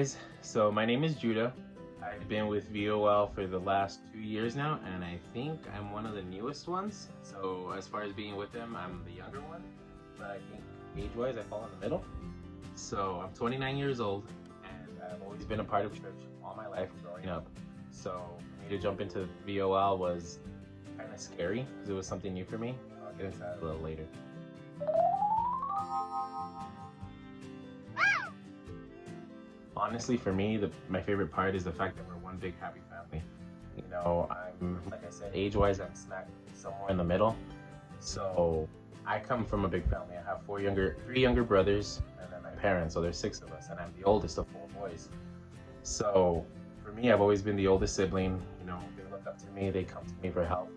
guys, so my name is Judah. I've been with V.O.L for the last 2 years now, and I think I'm one of the newest ones. So as far as being with them, I'm the younger one, but I think age-wise I fall in the middle. So I'm 29 years old, and I've always been a part of church all my life growing up. So for me to jump into V.O.L was kind of scary because it was something new for me. I'll get into that a little later. Honestly, for me, my favorite part is the fact that we're one big happy family. You know, like I said, age-wise, I'm smack somewhere in the middle. So I come from a big family. I have three younger brothers, and then my parents. So there's 6 of us, and I'm the oldest of 4 boys. So for me, I've always been the oldest sibling. You know, they look up to me, they come to me for help.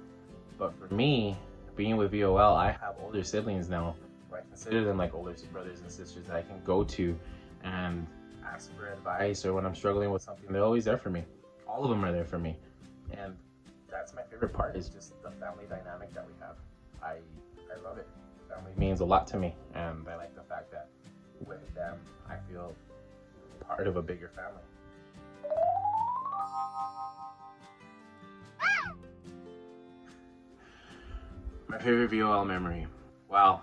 But for me, being with V.O.L, I have older siblings now, where I consider them like older brothers and sisters that I can go to and ask for advice, or when I'm struggling with something, they're always there for me. All of them are there for me. And that's my favorite part, is just the family dynamic that we have. I love it. Family means a lot to me, and I like the fact that with them, I feel part of a bigger family. My favorite V.O.L memory. Well,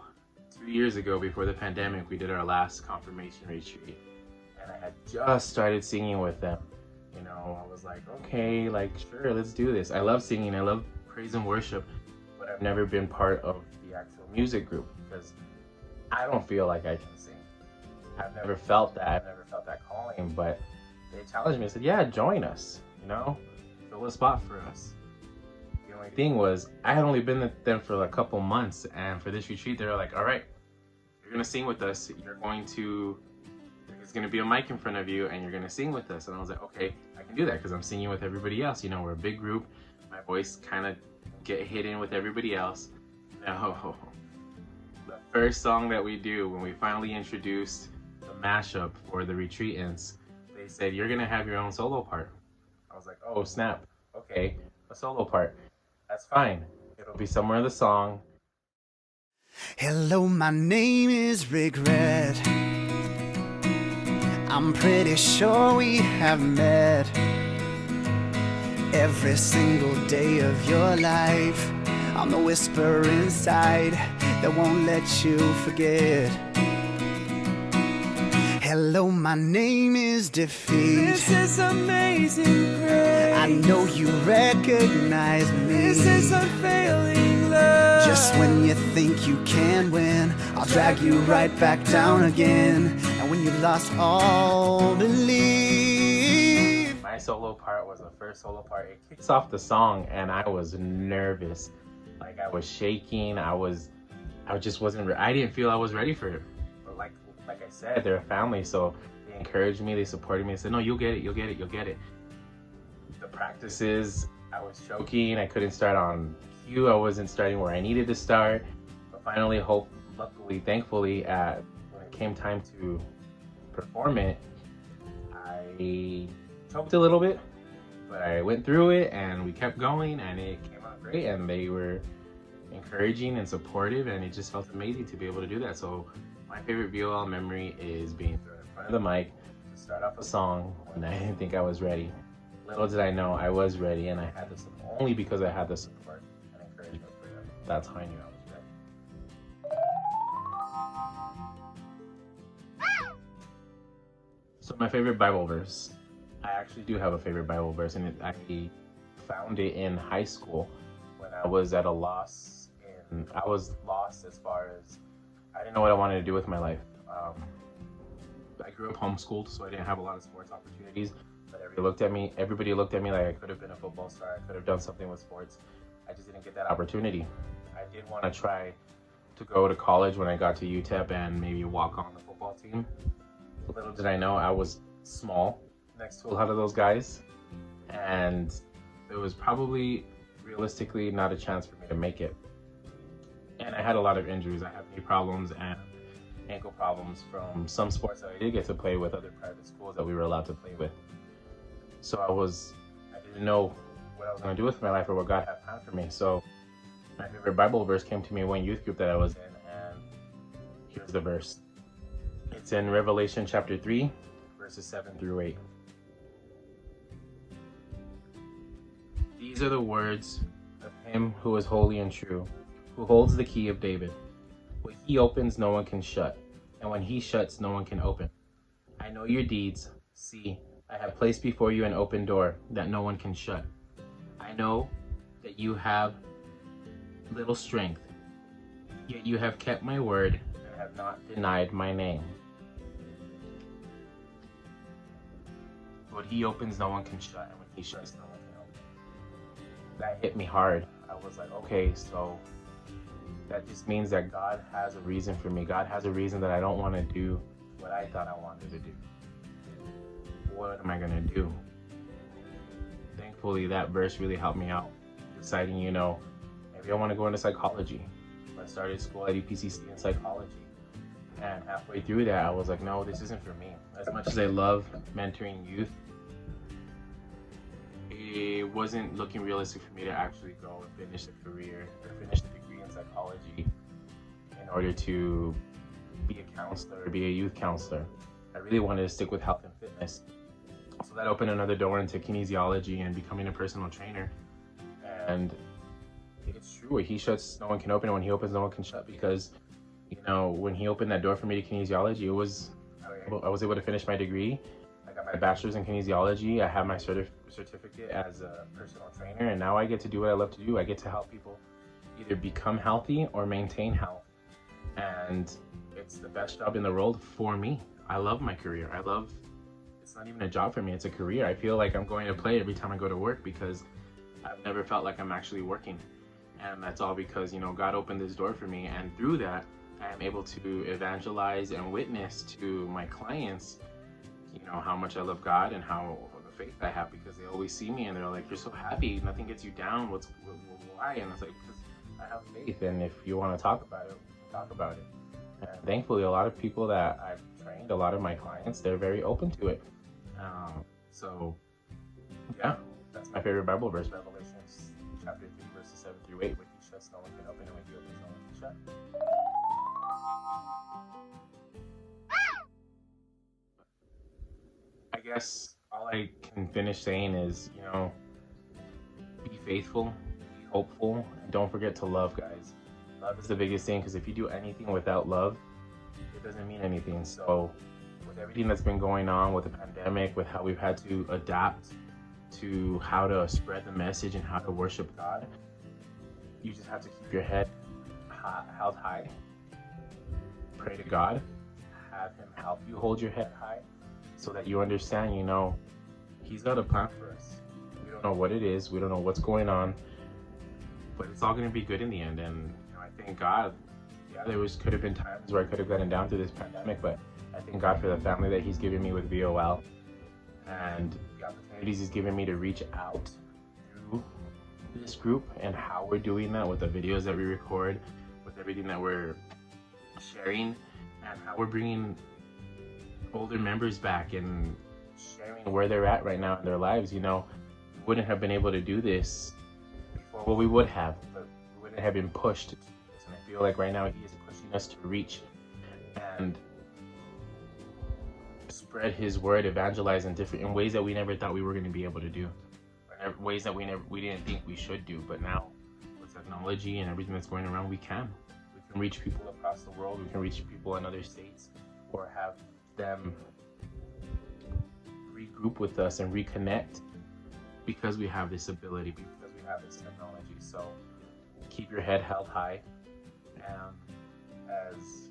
2 years ago, before the pandemic, we did our last confirmation retreat. And I had just started singing with them. You know, I was like, okay, like, sure, let's do this. I love singing, I love praise and worship, but I've never been part of the actual music group because I don't feel like I can sing. I've never felt that calling, but they challenged me and said, yeah, join us, you know, fill a spot for us. The only thing was, I had only been with them for a couple months, and for this retreat, they were like, all right, you're gonna sing with us, there's going to be a mic in front of you and you're going to sing with us. And I was like, okay, I can do that because I'm singing with everybody else. You know, we're a big group. My voice kind of get hidden with everybody else. No, the first song that we do, when we finally introduced the mashup for the retreatants, they said, you're going to have your own solo part. I was like, oh, snap. Okay, a solo part. That's fine. It'll be somewhere in the song. Hello, my name is Regret. I'm pretty sure we have met every single day of your life. I'm the whisper inside that won't let you forget. Hello, my name is Defeat. This is amazing grace. I know you recognize me. This is unfailing love. Just when you think you can win, I'll drag you right back down again. And when you've lost all belief. My solo part was the first solo part. It kicks off the song and I was nervous. Like, I was shaking. I just wasn't, I didn't feel I was ready for it. But like I said, they're a family, so they encouraged me, they supported me, and said, no, you'll get it, you'll get it, you'll get it. The practices, I was choking, I couldn't start on cue, I wasn't starting where I needed to start. But finally, luckily, thankfully, when it came time to perform it, I choked a little bit, but I went through it and we kept going and it came out great, and they were encouraging and supportive, and it just felt amazing to be able to do that. So my favorite V.O.L memory is being thrown in front of the mic to start off a song when I didn't think I was ready. Little did I know I was ready, and I had the support, only because I had the support and encouragement for them. That's how I knew I was ready. So my favorite Bible verse. I actually do have a favorite Bible verse, and I found it in high school when I was at a loss. I was lost as far as I didn't know what I wanted to do with my life. I grew up homeschooled, so I didn't have a lot of sports opportunities. But everybody looked at me like I could have been a football star. I could have done something with sports. I just didn't get that opportunity. I did want to try to go to college when I got to UTEP and maybe walk on the football team. Little did I know I was small next to a lot of those guys, and it was probably realistically not a chance for me to make it. And I had a lot of injuries. I have knee problems and ankle problems from some sports that I did get to play with other private schools that we were allowed to play with. So I didn't know what I was going to do with my life or what God had planned for me. So my favorite Bible verse came to me in one youth group that I was in, and here's the verse. It's in Revelation chapter 3, verses 7 through 8. These are the words of him who is holy and true, who holds the key of David. When he opens, no one can shut, and when he shuts, no one can open. I know your deeds. See, I have placed before you an open door that no one can shut. I know that you have little strength, yet you have kept my word and have not denied my name. When he opens, no one can shut, and when he shuts, no one can open. That hit me hard. I was like, okay, so that just means that God has a reason for me. God has a reason that I don't want to do what I thought I wanted to do. What am I going to do? Thankfully, that verse really helped me out, deciding, maybe I want to go into psychology. I started school at UPCC in psychology. And halfway through that, I was like, no, this isn't for me. As much as I love mentoring youth, it wasn't looking realistic for me to actually go and finish a career or finish a degree in psychology in order to be a counselor or be a youth counselor. I really wanted to stick with health and fitness. So that opened another door into kinesiology and becoming a personal trainer. And it's true, when he shuts, no one can open, and when he opens, no one can shut, because when he opened that door for me to kinesiology, I was able to finish my degree. I got my bachelor's in kinesiology. I have my certificate as a personal trainer, and now I get to do what I love to do. I get to help people either become healthy or maintain health. And it's the best job in the world for me. I love my career. It's not even a job for me, it's a career. I feel like I'm going to play every time I go to work, because I've never felt like I'm actually working. And that's all because, God opened this door for me. And through that, I am able to evangelize and witness to my clients, how much I love God and how the faith I have, because they always see me and they're like, you're so happy, nothing gets you down, why? And it's like, because I have faith, and if you want to talk about it, we can talk about it. And thankfully, a lot of people that I've trained, a lot of my clients, they're very open to it. So yeah, that's my favorite Bible verse, Revelation chapter 3, verses 7 through 8. When he shuts, no one can open, and when he opens, no one can shut. I guess all I can finish saying is, be faithful, be hopeful, and don't forget to love, guys. Love is the biggest thing, because if you do anything without love, it doesn't mean anything. So with everything that's been going on with the pandemic, with how we've had to adapt to how to spread the message and how to worship God, you just have to keep your head held high. Pray to God, have him help you hold your head high, so that you understand, he's got a plan for us. We don't know what it is, we don't know what's going on, but it's all going to be good in the end. And I thank God. Yeah, could have been times where I could have gotten down through this pandemic, but I thank God for the family that he's given me with V.O.L. and the opportunities he's given me to reach out through this group, and how we're doing that with the videos that we record, with everything that we're sharing, and how we're bringing older members back and sharing where they're at right now in their lives. We wouldn't have been able to do this before. Well, we would have, but we wouldn't have been pushed to do this. And I feel like right now he is pushing us to reach and spread his word, evangelize in ways that we never thought we were going to be able to do, or ways that we didn't think we should do. But now, with technology and everything that's going around, we can reach people across the world. We can reach people in other states, or have them regroup with us and reconnect, because we have this ability, because we have this technology. So keep your head held high. As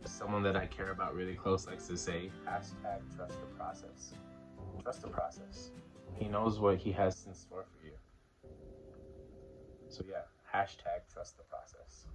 someone that I care about really close likes to say, #trust the process. Trust the process. He knows what he has in store for you. So yeah, #trust the process.